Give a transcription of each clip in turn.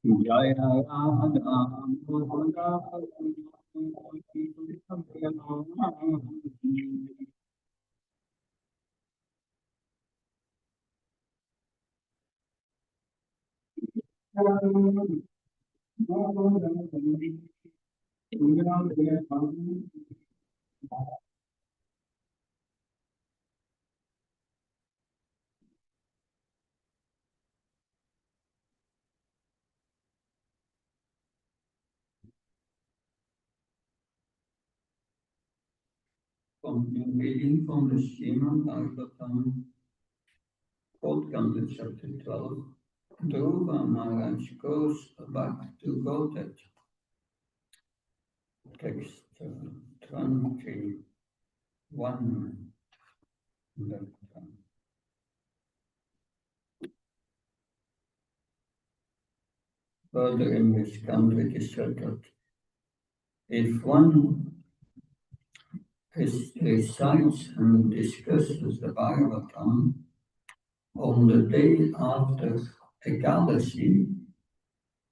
Jaya Radha Moda Reading from the Srimad Bhagavatam, 4th Canto, Chapter 12. Dhruva Maharaj goes back to Godhead. Text 21. Further in this canto it is said that if one recites and discusses the Bhagavatam on the day after Ekadasi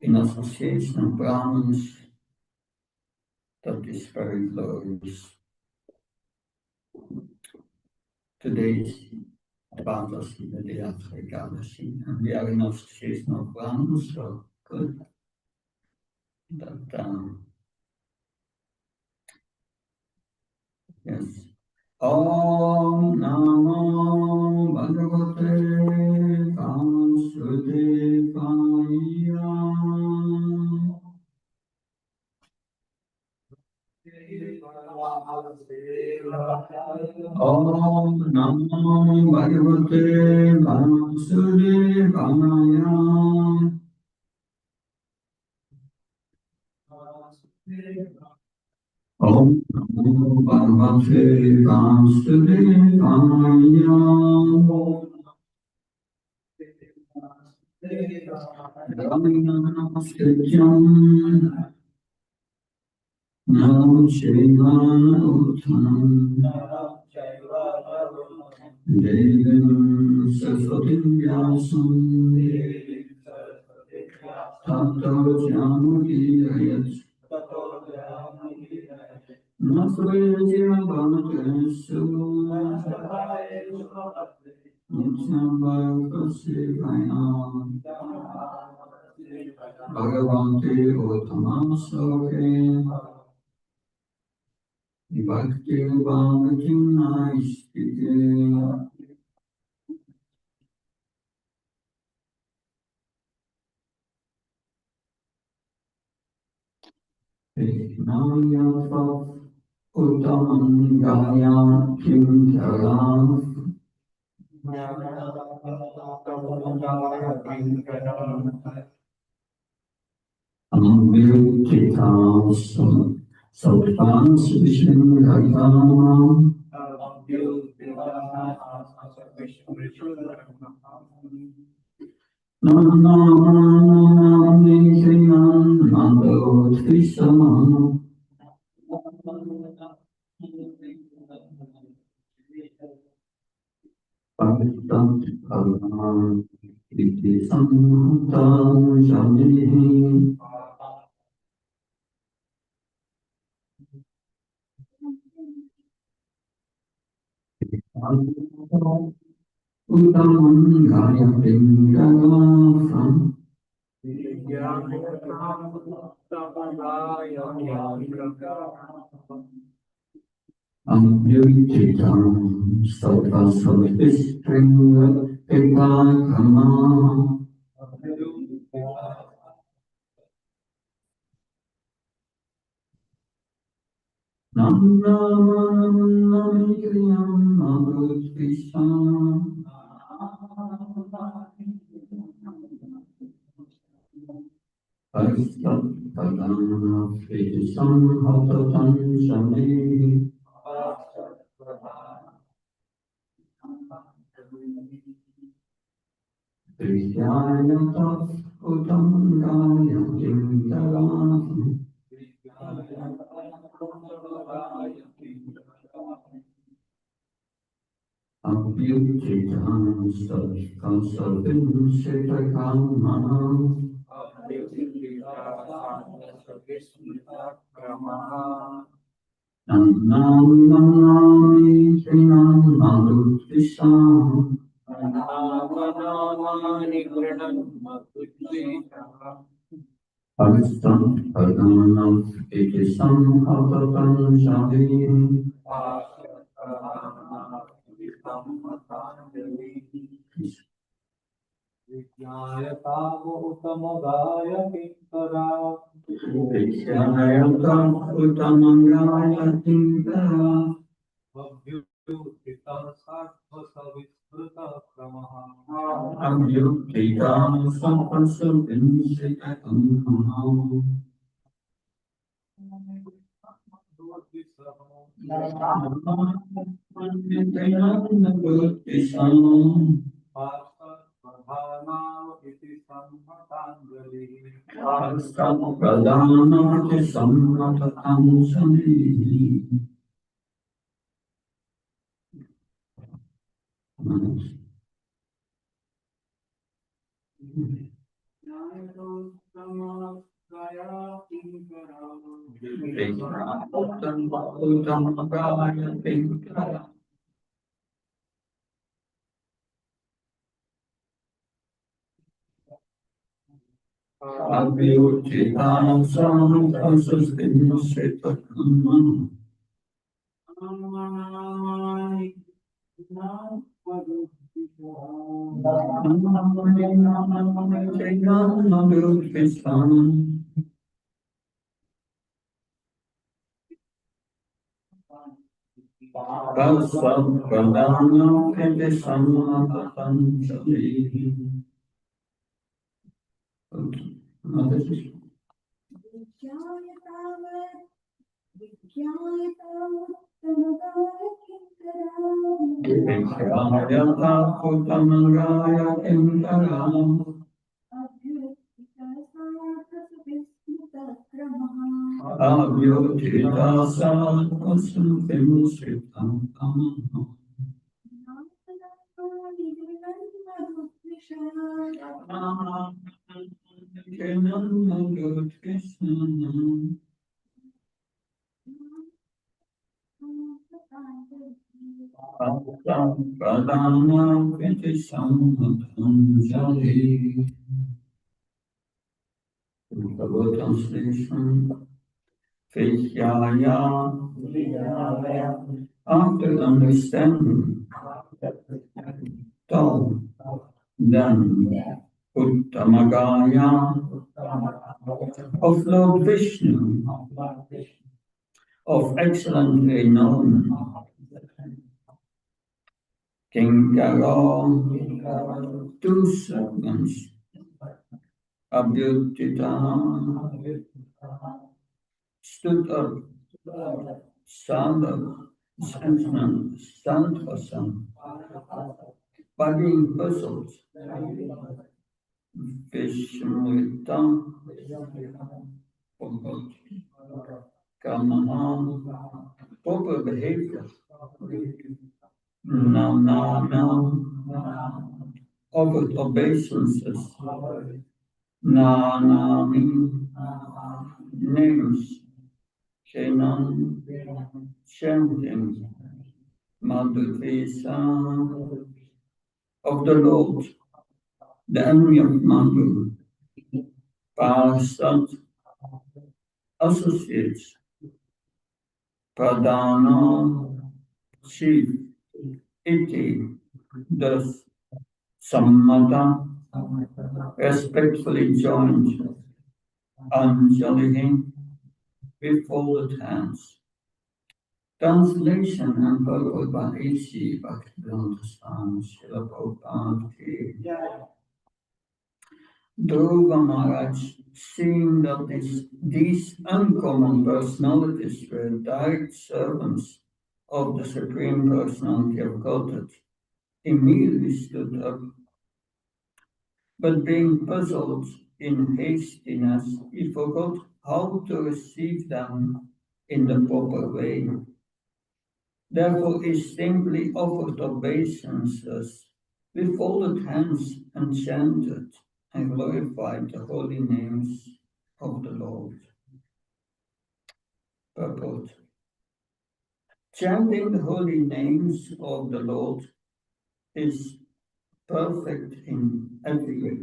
in association of Brahmins, that is very glorious. Today is Dvadasi, the day after Ekadasi, and we are in association of Brahmins, so good. That, yes. Om Namo Bhagavate Vasudevaya. Om Namo Bhagavate Vasudevaya. Om Namo Bhagavate Vasudevaya. Namaskrityam Nam Shivana Uttanam Devim Saraswatim Vyasam Tato Jamudiyayat Nasvayajya Bhanatesu Nityam Bhagavasivayam Bhagavante Uttamam Sloke Bhakti Bhavakinnaistite Nayatav Uttamam Gaya Kim Dharam Ambhyutitam Sattvam Svishnagatam Nanamani Srinam Nandotvisamam Bhaktam Bhagavan Iti Samhutam Jamihi Uttamam Gaya Pindagam Ambhyutitam Sattva-sattva-stringa Epakama Nam-nam-nam-nam-kriyam Madhutvisam Astat-padana Fritisam Hatatam Shani Vidyayatav Uttamam Gaya Kintaram Ambhyutitam Sattva-sattva-stringa Annamani Srinam Paristam Padanam Ekisam Hatatam Shadin Vikhyayata Uttamangaya Tinkara Abhyuktitam Sampasam Vinsitatam Pradhanati Sammatatam Sani. Abhyuchitam Sampasam Vinsitatam Translation. Vishyaya, after understanding, Tao, then Uttamagaya of Lord Vishnu, of excellently known Kinkara, two servants, Abhyutita, stood up, Sandal, Sanchman, Sandhasam, by being puzzled, Vishmurita, forgot, Kamaha, proper behavior, Nana, offered obeisances, Nanami, names, Kenan, chanting, Madhuvesa, of the Lord, the enemy of Madhu, Parsat, associates, Pradhana, chief, Iti, thus, Sammata, respectfully joined, Anjali, with folded hands. Translation and purport by A.C. Bhaktivedanta Swami Srila Prabhupada Ki. Dhruva Maharaj, seeing that these uncommon personalities were direct servants of the Supreme Personality of Godhead, immediately stood up. But being puzzled in hastiness, he forgot how to receive them in the proper way. Therefore, he simply offered obeisances with folded hands and chanted and glorified the holy names of the Lord. Purport. Chanting the holy names of the Lord is perfect in every way.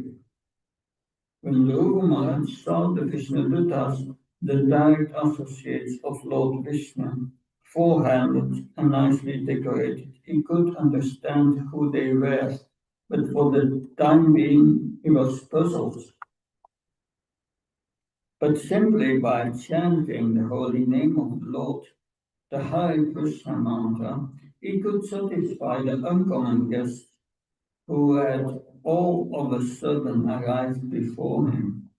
When Guru Maharaj saw the Vishnudutas, the direct associates of Lord Vishnu, four-handed and nicely decorated, he could understand who they were, but for the time being he was puzzled. But simply by chanting the holy name of the Lord, the Hare Krishna mantra, he could satisfy the uncommon guest who had all of a sudden arrived before him.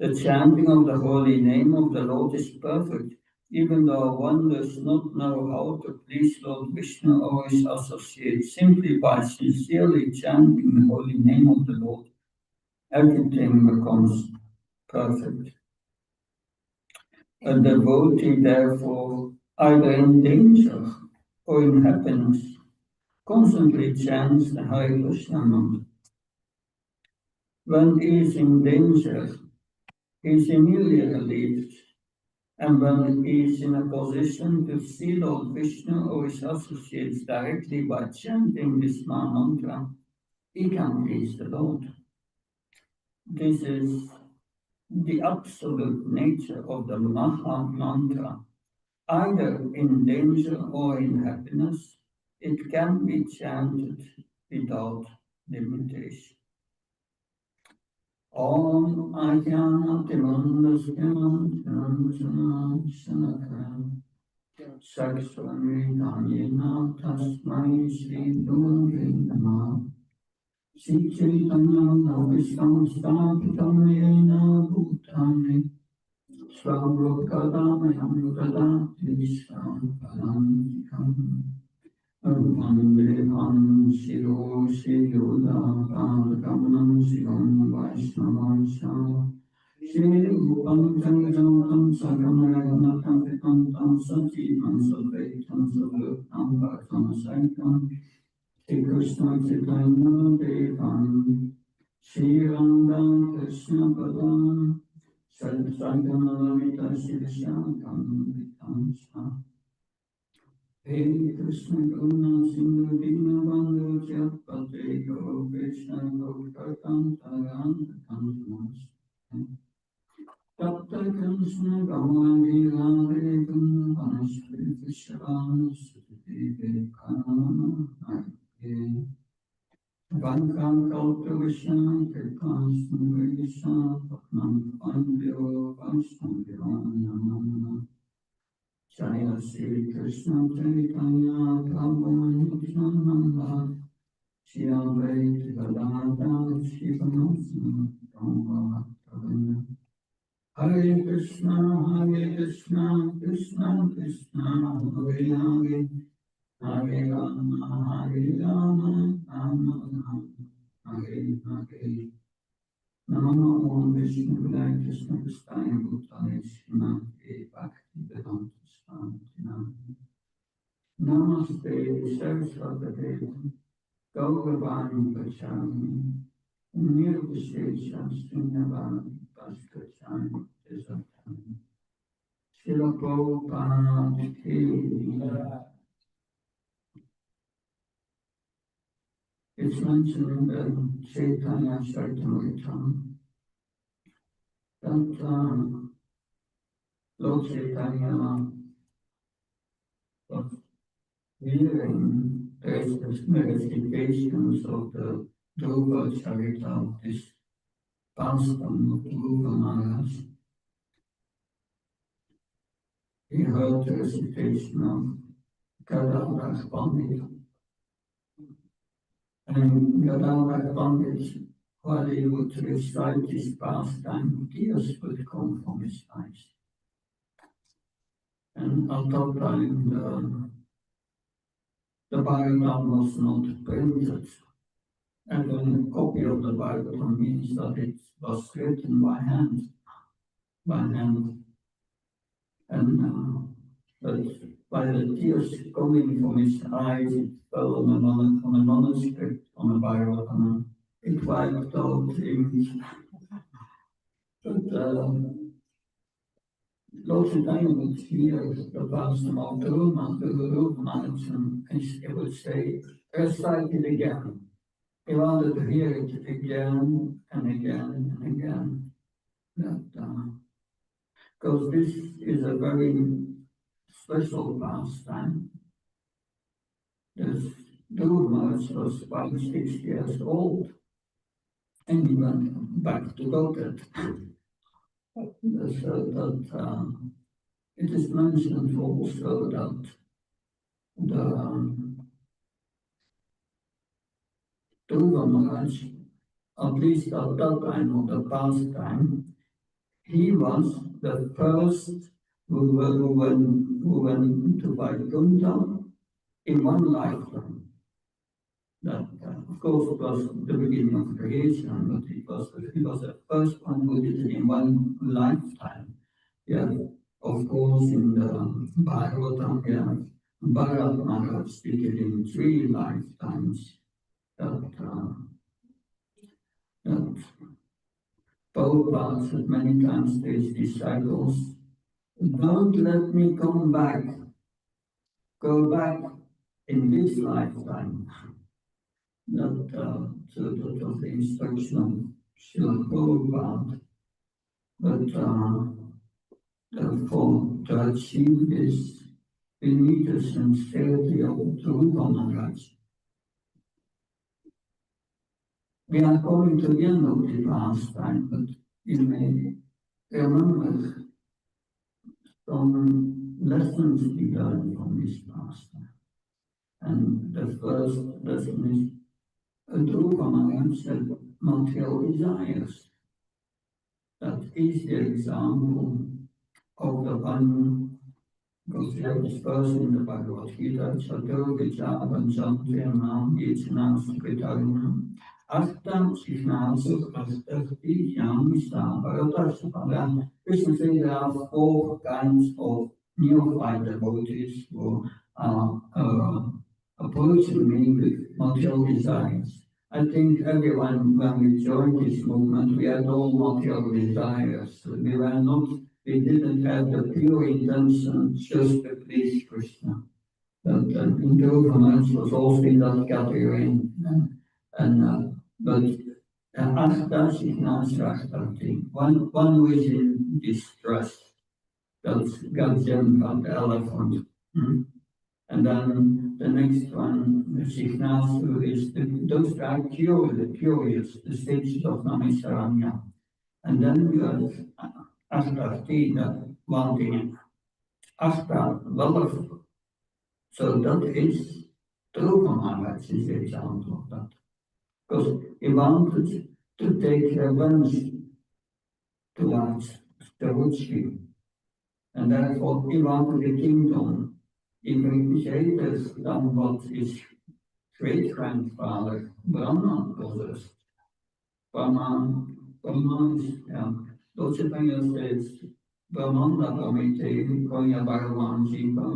The chanting of the holy name of the Lord is perfect, even though one does not know how to please Lord Vishnu or his associates. Simply by sincerely chanting the holy name of the Lord, everything becomes perfect. A devotee, therefore, either in danger or in happiness, constantly chants the Hare Krishna mantra. When he is in danger, he is immediately relieved, and when he is in a position to see Lord Vishnu or his associates directly by chanting this mantra, he can please the Lord. This is the absolute nature of the Maha mantra. Either in danger or in happiness, it can be chanted without limitation. Om Ajnanatimandasya Janjanashanakam Sakshvamritanyena Tasmai Shri Gurave Namah Shri Chaitanya Navistam Stapitam Yena Bhutani Svabhukadamayam Dadati Svaparantikam Vandeham Shiro Shiroda Padagamanam Shivam Vaishnavamsha Shri Rupam Chandratam Sagamanatam Vikantam Sachivam Sadvaitam Sadvaitam Bhaktam Saikam Shri Krishna Chaitanya Devam Shri Ranga Krishna Padam Sadvaitam Shivashankam Vikamsa Hey Krishna Guna Sindhu Dina Bandhu Chapate Go Krishna Gopakam Taranta Kantamas Tapta Krishna Gamadi Radhe Gun Vanashri Vishavan Sutati Vikanama Hake Vankam Kauta Vishna Kirtan Sundrisha Patnam Pandyo Vaishnavyo Namah Jaya Sri Krishna Chaitanya Prabhu Nityananda Shri Advaita Gadadhar Shivanasa Prabhu Bhaktivinoda Hare Krishna Krishna Krishna Hare Hare Hare Rama Rama Rama Hare Hare Namo Om Vishnu Villai Krishna Prasthaya Bhutale Srimati Bhakti Vedanta Shantina Namaste Saraswati Devi Gauravani Pachami Nirvishesha Srinyavani Paskachani Desatani Srila Prabhupada Ki It's mentioned in Chaitanya Charitamrita that Lord Chaitanya was hearing the recitations of the Dhruva Charita of this pastime of Dhruva Maharaj. He heard the recitation of Gadadhar Pandit. And Gadadhar Pandit, while he would recite this pastime, tears would come from his eyes. And at that time, the Bhagavatam was not printed, and a copy of the Bhagavatam means that it was written by hand, and but by the tears coming from his eyes, it fell on a manuscript on the Bhagavatam. It wiped out the image. But lots of time would hear the pastor of the room, and he would say, recite it again. He wanted to hear it again and again and again. Because this is a very special pastime. The Maharaj was about 6 years old, and he went back to Gotet. So that it is mentioned also that the Maharaj, at least at that time of the pastime, he was the first who went to Vaikuntha in one lifetime. That, of course, it was the beginning of creation, but he was the first one who did it in one lifetime. Yeah, of course, in the Bhagavatam, yeah, Bharat Maharaj did it in 3 lifetimes. That Prabhupada said many times to his disciples, don't let me come back. Go back in this lifetime. That sort of the instruction of Srila Prabhupada. But therefore, to achieve this, we need the sincerity of the Rupa Maharaj. We are coming to the end of the pastime, but you may remember some lessons we learned from this pastime. And the first lesson is Rupa Maharaj said, material desires. That is the example of the one, because we have this verse in the Bhagavad Gita, Chatur Vicha Vanchantyanam Yichanam Sukritarunam Astam Shishnasu Astakti Yamisa Bharatasapala. Krishna says there are 4 kinds of neophyte devotees who are approaching me with material desires. I think everyone, when we joined this movement, we had all material desires. We didn't have the pure intention just to please Krishna. But Dhruva Maharaj was also in that category. But Ashtash Ashtati, one who is in distress. That's Gajendra, the elephant. And then the next one, the Shiknasu, is those that are curious, the stages of Namisaranya. And then you have Ashtati, the wanting, Ashta, love. So that is Dhruva Maharaj is the example of that. Because he wanted to take revenge towards Staruchi. And therefore he wanted the kingdom. He appreciated than what his great-grandfather Brahma possessed. Brahma is, Dochitanya says, Brahmanda Pramite, Konya Bhagavan Jiva,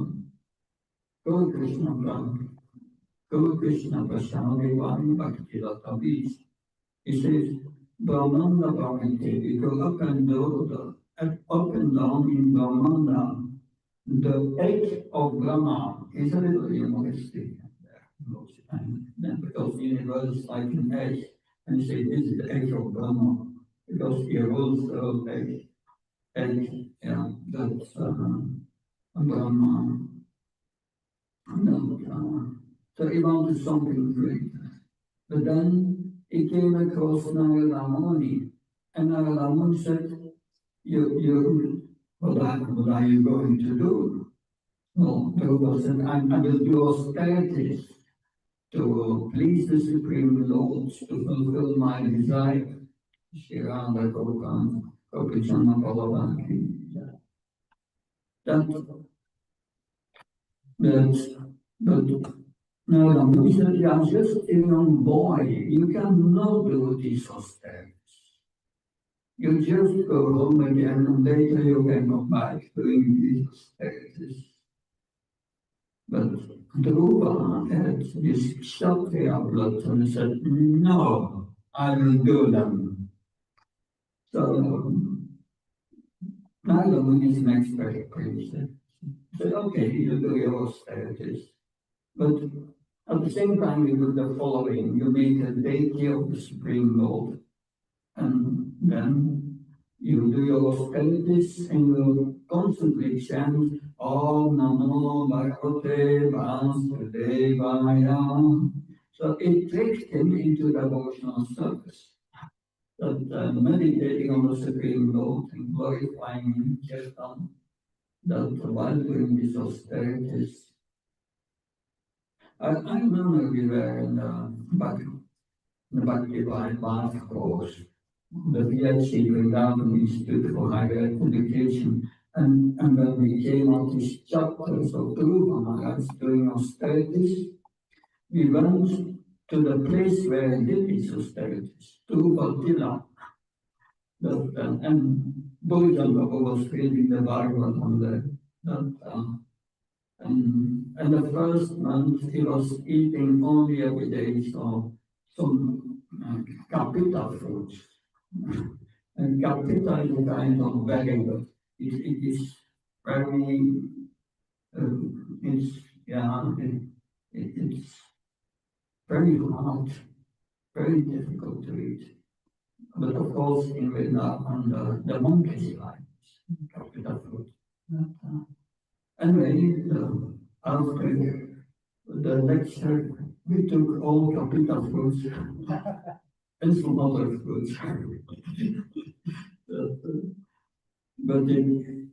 Guru Krishna Brahma, Guru Krishna Prashanti Vani Bhakti Latavis. He says, Brahmanda Pramite, we go up and down in Brahmanda. The egg of Brahma is a little humoristic there, because the universe is like an egg, and you say this is the egg of Brahma, because he rules the egg, that's Brahma. So he wanted something great. But then he came across Narada Muni, and Narada Muni said, what are you going to do? Well, Prabhupada said, I will do austerities to please the Supreme Lord, to fulfill my desire. Shiranda Gopan, Gopijana Balavaki. But no, he said, you are just a young boy. You cannot do these austerities. You just go home again and later you can come back doing these austerities. But Dhruva had this Kshatriya blood and said, no, I will do them. So Narada Muni's next phrase said, okay, you do your austerities, but at the same time you do the following, you make a deity of the Supreme Lord, and then you do your austerities and you constantly chant Om Namo Bhagavate Vasudevaya. So it takes him into devotional service. That meditating on the Supreme Lord and glorifying Him kirtan, that while doing these austerities, I remember we were in the Bhakti Bath course. The PhD Vrindavan Institute for Higher Education. And when we came out these chapters of Prabhava Maharaj doing austerities, we went to the place where he did these austerities, Prabhava Tila. And Buddhism was reading the Bhagavatam there. And the first month he was eating only every day some kapita fruits. And kapita is a kind of berry, but it is very, it's very hard, very difficult to eat. But of course, in Vietnam, the monkeys like kapita fruit. Anyway, after the lecture, we took all kapita fruits and some other fruits. But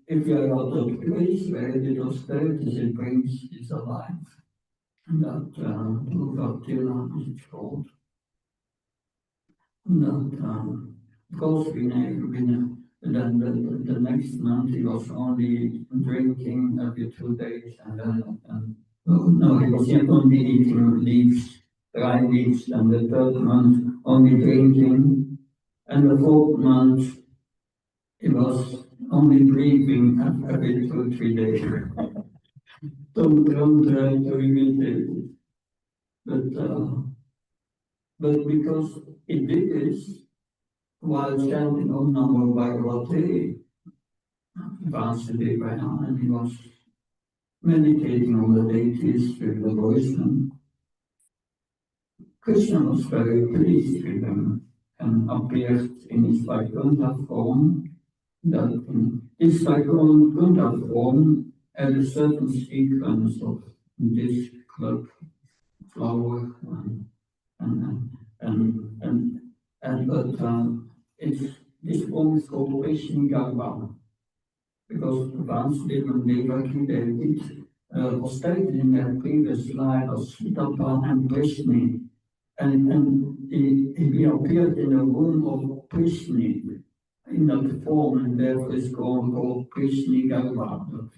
if you are at a place where the austerities it brings is alive, that Bhakti is called. That, of course, then the next month he was only drinking every 2 days, and then no, he was only eating leaves, dry leaves, and the third month only drinking, and the fourth month he was only breathing every 2-3 days. Don't try to imitate it. But because he did this while chanting Om Namo Bhagavate Vasudevaya, and he was meditating on the deities with devotion, Krishna was very pleased with him and appeared in his Vaikuntha form. That this Vaikuntha form had a certain sequence of this club flower but this form is called Vaishnigarbha, because Vasudeva and Devaki they did was stated in their previous slide of Sitapa and Prishni, and he appeared in the womb of Prishni in that form, and therefore is called Prishni-garbha.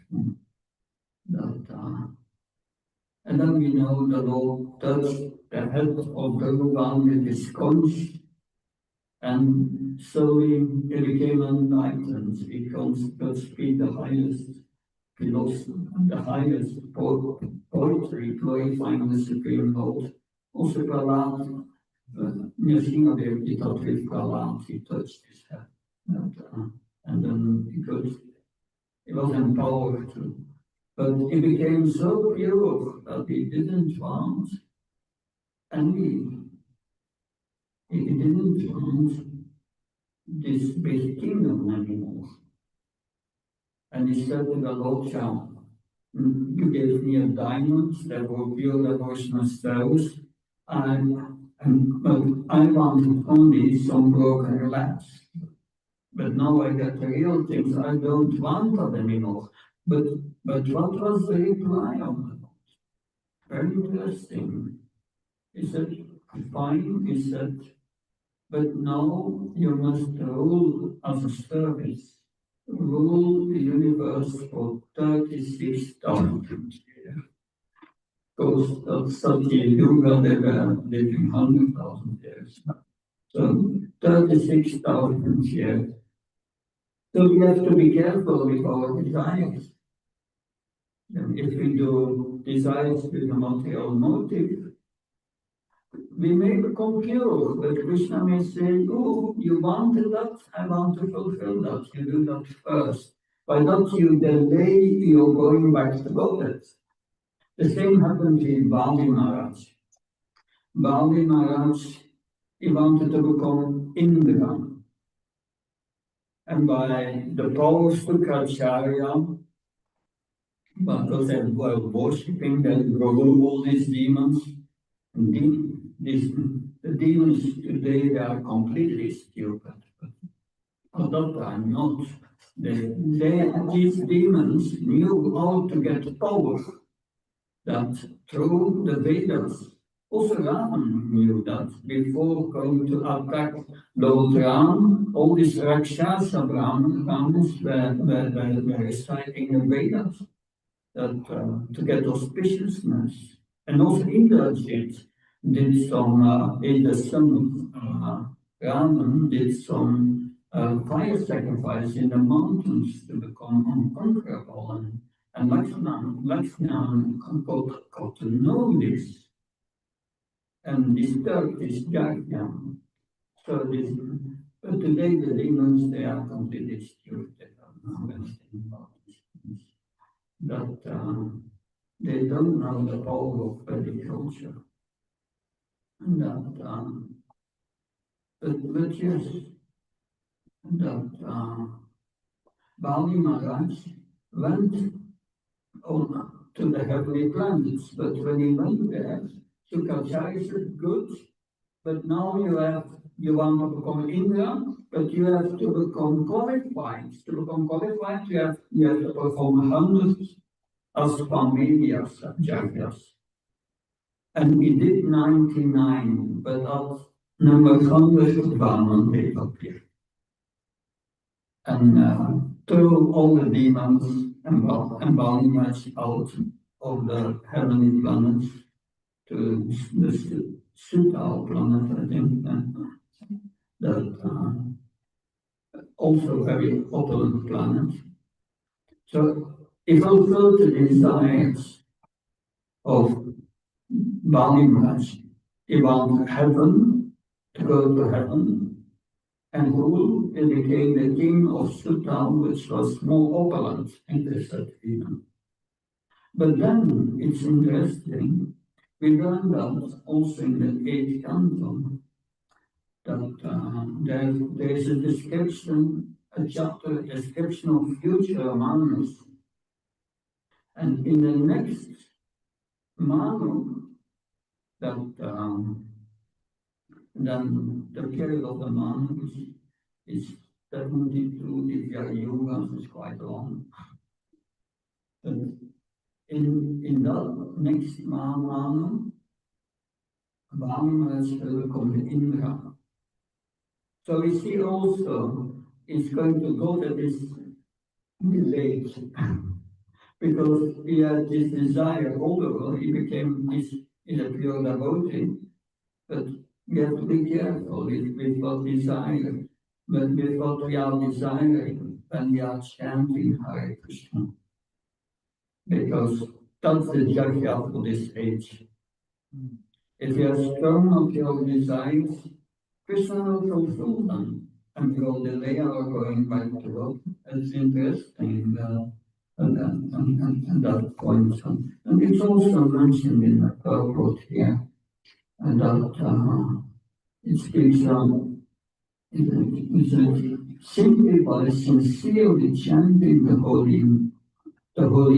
And then we know the Lord touched the head of Bhagavan with his conch, and slowly he became enlightened. He could speak the highest philosophy, the highest poetry, glorifying the Supreme Lord. Also, Prahlad, Nrsimhadev did not with Prahlad, he touched his head. And then he was empowered to. But he became so pure that he didn't want any, he didn't want this big kingdom anymore. And he said to the Lord, you gave me a diamond that were pure devotional service, but I wanted only some broken glass. But now I get the real things, I don't want that anymore. But what was the reply of the Lord? Very interesting. He said, fine, he said, but now you must rule as a service. Rule the universe for 36,000 years. Because of Satya Yuga, they were living 100,000 years. So 36,000 years. So we have to be careful with our desires. And if we do desires with a material motive, we may become pure, but Krishna may say, oh, you wanted that, I want to fulfill that, you do that first. Why don't you delay your going back to Godhead? The same happened with Bali Maharaj. Bali Maharaj, he wanted to become Indra. And by the power of Sukracharya, because they were worshipping, they drove all these demons. And the demons today, they are completely stupid. At that time, not. These demons knew how to get power, that through the Vedas. Also, Ravan knew that before going to attack Lord Ram, all these Rakshasa Brahmanas were reciting the Vedas that, to get auspiciousness. And also Indrajit did some, in the son of Raman, did some fire sacrifice in the mountains to become unconquerable. And Lakshman got to know this and disturbed this Yajna. So this, but today the demons, they are completely stupid. They don't know anything about these things. That they don't know the power of Vedic culture. And but yes, that Bali Maharaj went on to the heavenly planets, but when he went there, Shukracharya said, good, but now you want to become Indra, but you have to become qualified. To become qualified, you have to perform 100 Asvamedyas, yajnas. And he did 99, but at number 100, Brahman gave up here. And threw all the demons and Balnimas out of the heavenly planets to the Sutal planet, I think, that also very opulent planet. So he fulfilled the desires of Bali Maharaj. He wanted heaven, to go to heaven, and rule. He became the king of Sutal, which was more opulent in this kingdom. But then it's interesting, we learn that also in the 8th canto, that there is a description, a chapter description of future Manus. And in the next Manu, that then the period of the Manus is 72 Divya Yugas, is quite long. But in that next Manu, Brahma will become the Indra. So we see also it's going to go to this delayed because he had this desire all over. He became this in a pure devotee, but we have to be careful with what desire, but with what we are desiring when we are chanting Hare Krishna, because that's the jagya for this age. If you are strong of your desires, Krishna will fulfill them, and will delay our going back to God. It's interesting and that point. And it's also mentioned in the purport here, and that it speaks on simply by sincerely chanting the holy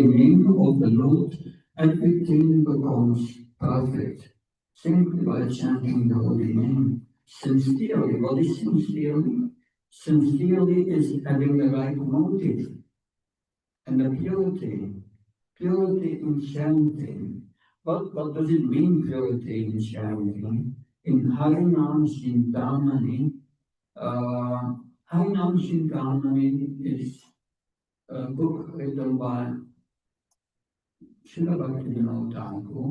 name of the Lord, everything becomes perfect. Simply by chanting the holy name. Sincerely, what is sincerely? Sincerely is having the right motive and the purity in chanting. What does it mean, purity in chanting? In Harinam Chintamani, Harinam Chintamani is a book written by Srila Bhaktivinoda Thakur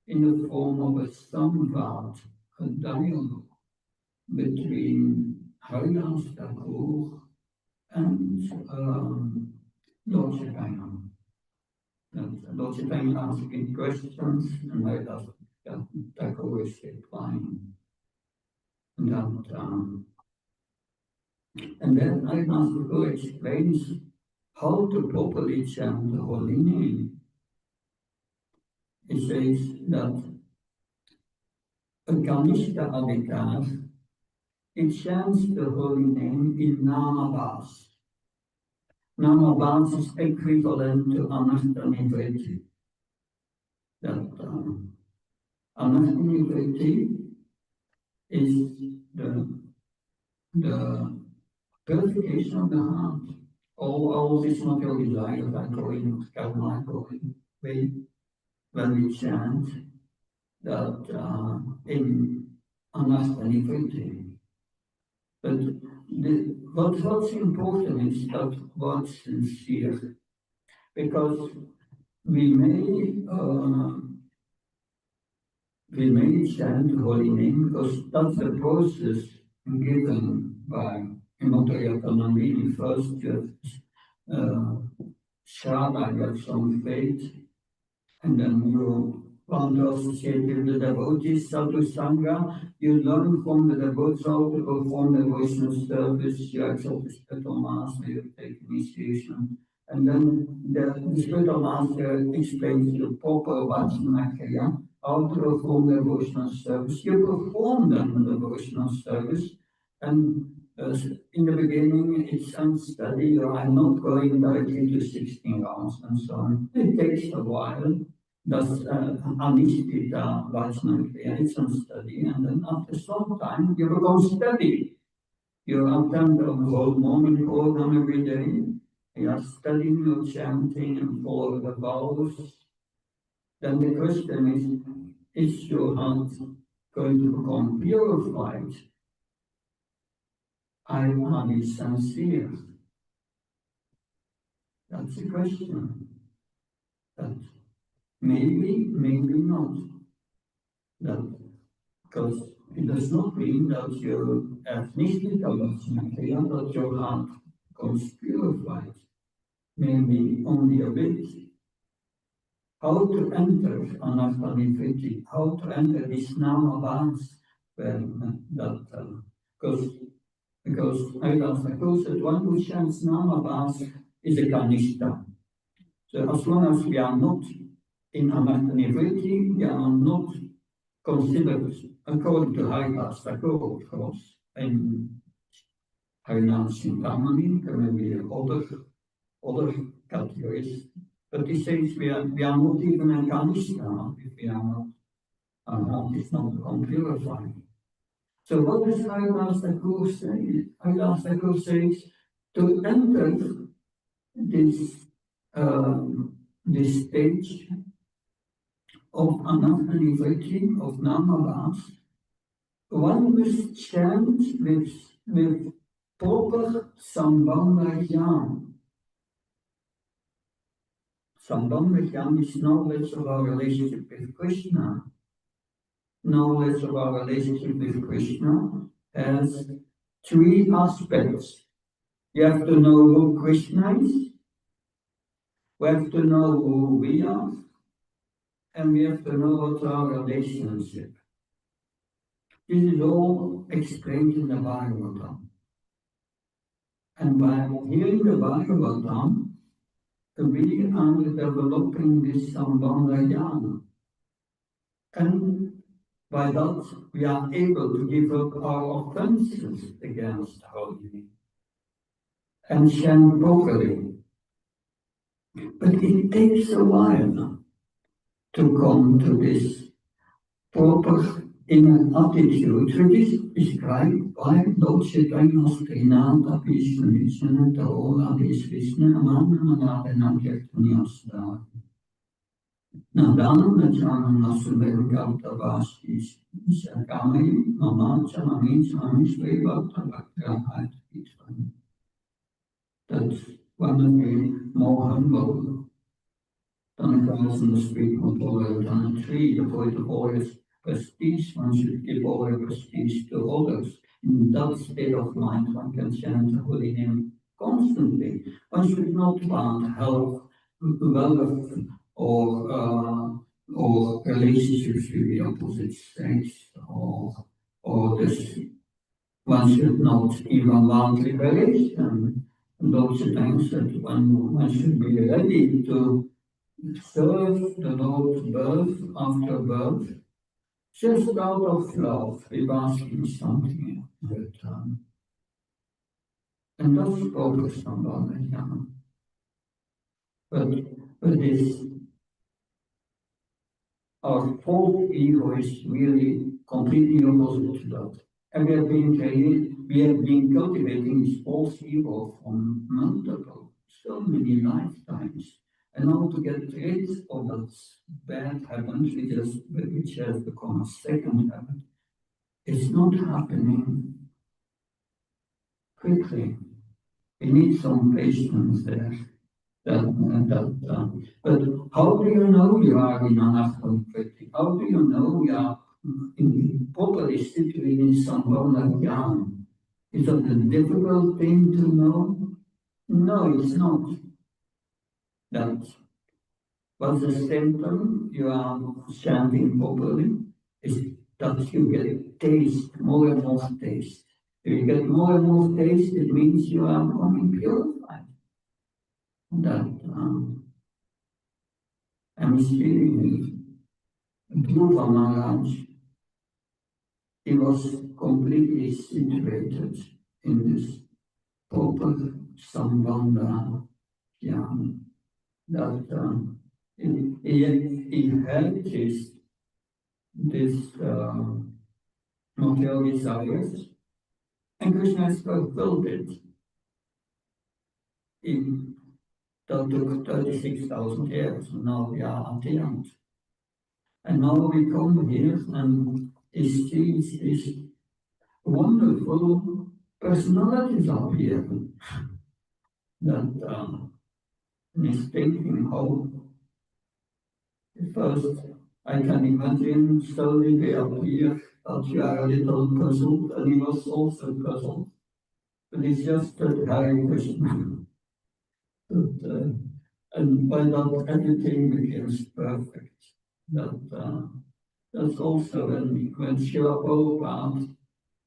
in the form of a samvad, a dialogue between Haridas Thakur and Lord Chaitanya. Lord Chaitanya asking questions and Haridas Thakur is replying. And then Haridas Thakur explains how to properly chant the holy name. It says that a Kanishta avatar, it chants the holy name in Namabhas. Namabhas is equivalent to Anashtanivriti. That Anashtanivriti is the purification of the heart. All these material desires are going, karma going away when we chant that in Anashtanivriti. But what's important is that what's sincere, because we may chant the holy name because that's the process given by Himatayatanandini. First, just Shraddha, you have some faith, and then you want to associate with the devotees, sadhu sangha, you learn from the devotees how to perform devotional service, you accept the spiritual master, you take initiation. And then the spiritual master explains the proper Vajramakya, how to perform devotional service. You perform then the devotional service, and in the beginning it's unsteady, or I'm not going directly to 16 rounds and so on. It takes a while. Das Anishtita Vajramakya, it's unsteady, and then after some time you become steady. You attend the whole morning program every day. You are studying, you're chanting and follow the vows. Then the question is your heart going to become purified? Are you sincere? That's the question. That maybe not. That because it does not mean that your ethnicity becomes material, that your heart becomes purified. Maybe only a bit. How to enter Anashtanivriti, how to enter this Namabhas, because Aidas Thakur said one who chants Namabhas is a Kanishta. So as long as we are not in Anashtanivriti, we are not considered, according to Aidas Thakur, of course, in Harinam Chintamani, there may be other categories. But he says we are not even a Kanishta if we are not, our heart is not purified. So what does Haridas Thakur say? Haridas Thakur says to enter this stage of Anashtanivriti, of Namabhas, one must chant with proper Sambandha Jnana. Sambandha Jnana is knowledge of our relationship with Krishna. Knowledge of our relationship with Krishna has three aspects. You have to know who Krishna is, we have to know who we are, and we have to know what's our relationship. This is all explained in the Bhagavatam. And by hearing the Bhagavatam, we are developing this Sambandha Jnana. And by that, we are able to give up our offenses against holy and chant properly. But it takes a while to come to this proper inner attitude, which is described by Lord Chaitanya Srinata Vishnu Taola Vishnu Manana Kirtanyasda. Nadana Nachana Subhagavta Vaskis Shakamai Mamacha Mamicha Mishvevata Bhakta. That's one of the more humble. Dan cross in the street will follow down a tree, avoid always prestige, one should give all their prestige to others. In that state of mind, one can chant the holy name constantly. One should not want health, wealth, or relationships with the opposite sex, or this. One should not even want liberation. And also times that one should be ready to serve the Lord birth after birth, just out of love, with asking something in return. And that's focused on Bhagavad. But this, our false ego is really completely opposite to that. And we have been cultivating this false ego from so many lifetimes. And now to get rid of that bad habit, which has become a second habit, it's not happening quickly. We need some patience there. But how do you know you are in an astral quickly? How do you know you are properly situated in some like jnana? Is that a difficult thing to know? No, it's not. That what's the symptom you are chanting properly is that you get taste, more and more taste. If you get more and more taste, it means you are becoming purified. That I'm speaking with Dhruva Maharaj. He was completely situated in this proper Sambandha jnana. That he had this material desires, and Krishna has fulfilled it. That took 36,000 years, and now we are at the end. And now we come here and he sees these wonderful personalities up here that is thinking how first I can imagine slowly they appear that you are a little puzzled, and he was also puzzled. But it's just that Hare Krishna. And by that everything becomes perfect. That's also when Srila Prabhupada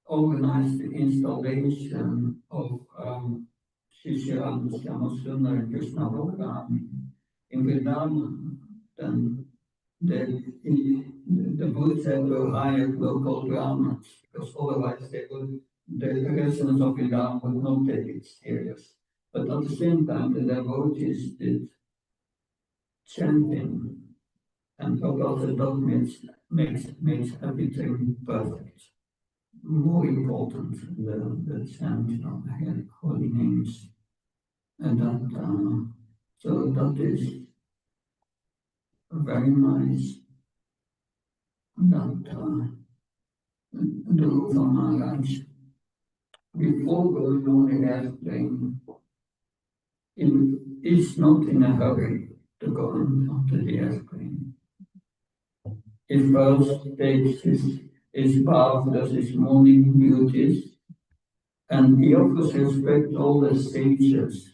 organized the installation of Shishyaram Syamasundar and Krishna Bhagavan in Vrindavan, then the Buddhas had to hire local brahmins, because otherwise the residents of Vrindavan would not take it serious. But at the same time, the devotees did chanting, and Prabhupada that makes everything perfect. More important, the chanting of the holy names. And so that is very nice. That Dhruva Maharaj, before going on the airplane, is not in a hurry to go onto the airplane. He first takes his bath, does his morning duties, and he offers respect all the sages.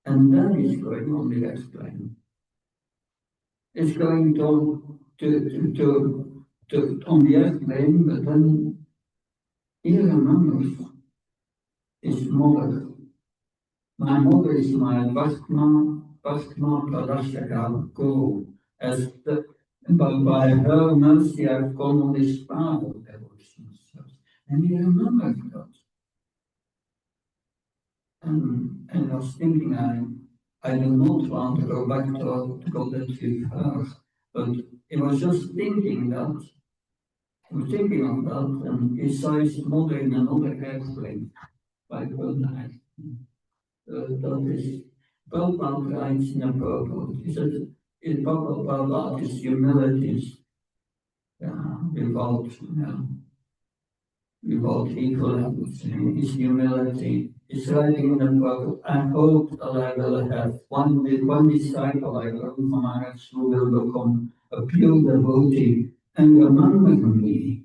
And then he's going on the airplane. He's going on the airplane, but then he remembers his mother. My mother is my Bhakma Pradashaka Guru. By her mercy, I've gone on this path of devotion. And he remembered that. And I was thinking, I do not want to go back to Godhead with her, but he was just thinking that, thinking of that, and he saw his mother in another airplane by good night. That is, Prabhupada writes in a purport. He says, in Prabhupada is humility without equivalence. His humility. He's writing in the purport, I hope that I will have one disciple like Maharaj who will become a pure devotee and remember me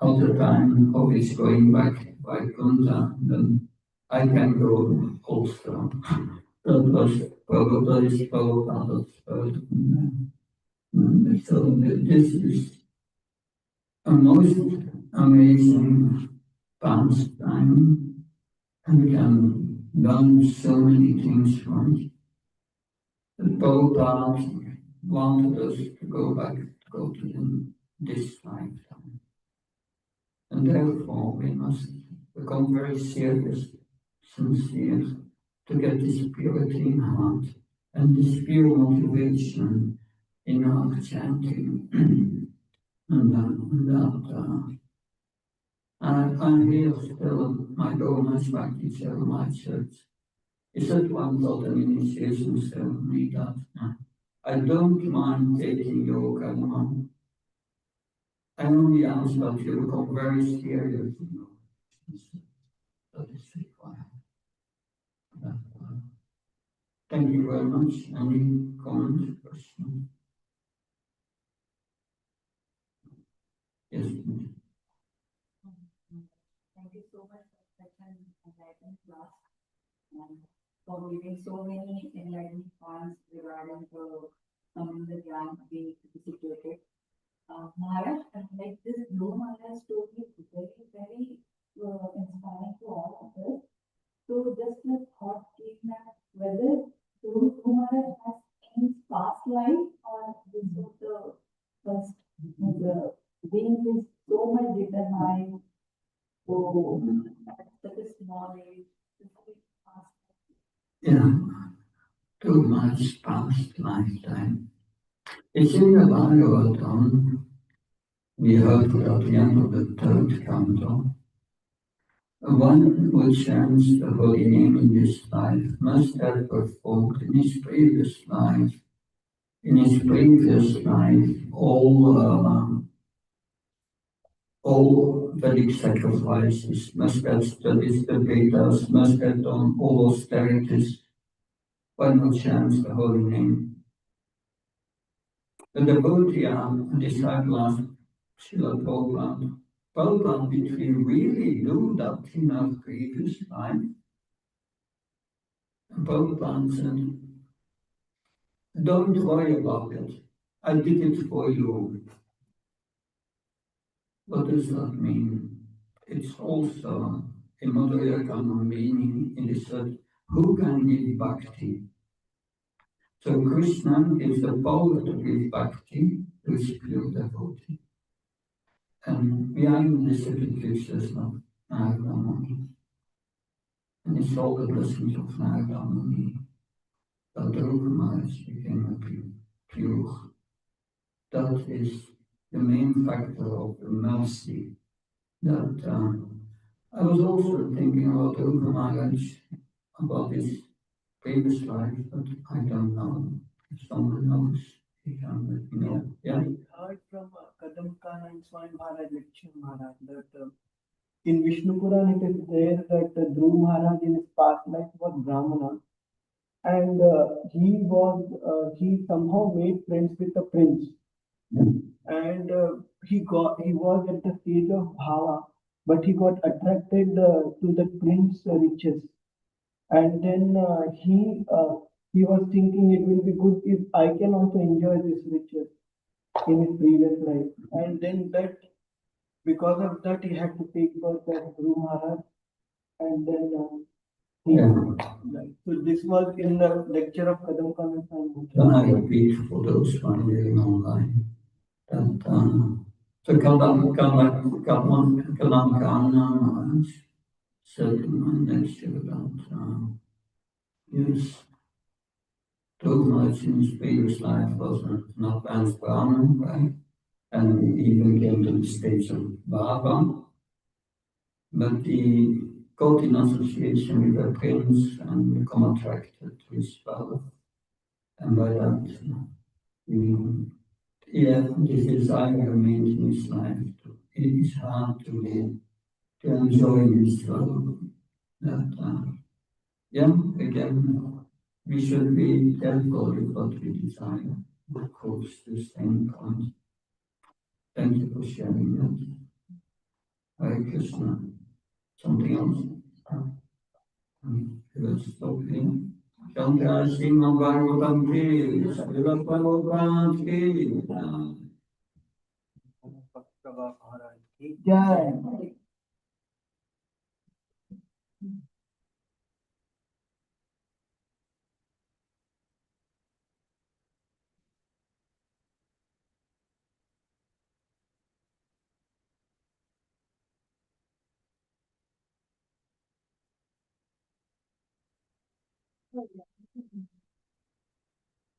at the time of his going back by Kunta. Then I can go also. That was Prabhupada's first. So this is a most amazing pastime, and can learn so many things from it. The Prabhupada wanted us to go back, to go to him this lifetime. And therefore we must become very serious, sincere, to get this purity in heart and this pure motivation in our chanting. I hear still my Gurus Bhakti tell my church. He said one thought an initiation ceremony that I don't mind taking yoga on. I only ask that you become very serious. That is required. Thank you very much. Any comments, questions? Yes, please. Thank you so much for such an enlightening class and for giving so many enlightening points regarding the the Gyan being situated. Maharaj, like this Blue Maharaj story is very, very inspiring to all of us. So just a thought came that whether Guru Maharaj has any past life or this was the first, the being is so much determined, so at such a small age, this is past. Yeah, too much past lifetime. It's in the Bhagavatam. We heard at the end of the third canto. One who chants the holy name in this life must have performed in his previous life, all Vedic sacrifices, must have studied the Vedas, must have done all austerities. One who chants the holy name. The devotee and disciple asked Srila Prabhupada, Prabhupada, did we really do that in our previous life? And Prabhupada said, don't worry about it. I did it for you. What does that mean? It's also a Madhurya meaning in the sense, who can give bhakti? So Krishna gives the power to give bhakti to his pure devotee. And we are in the second pictures of Narada Muni. And it's all the blessings of Narada Muni that the Maharaj became a pure. That is the main factor of the mercy that I was also thinking about Rupa Maharaj, about his previous life, but I don't know. If someone knows, he can let me know. Yeah. I heard from Kadamkana and Swami Maharaj lecture Maharaj that in Vishnu Puran it is there that Dhruv Maharaj in his past life was Brahmana and he somehow made friends with a prince and he was at the stage of bhava but he got attracted to the prince riches and then he was thinking it will be good if I can also enjoy this riches in his previous life. And then that, because of that, he had to take birth as Guru Maharaj. And then he died. So this was in the lecture of Kadam Khan and I repeat for those wondering online that so Kalam Kana said in my lecture that yes, too much in his previous life was not as Brahman, right? And even came to the stage of Bhava. But he got in association with a prince and become attracted to his wealth. And by that, this desire remains in his life. It is hard to live, to enjoy this world. That, again, we should be careful with what we desire. Of course, the same point. Thank you for sharing that. Hare Krishna. Something else? Let's stop here. Shankar Srimad Bhagavatam ki, Srila Prabhupada ki. Prabhava Maharaj. Jai.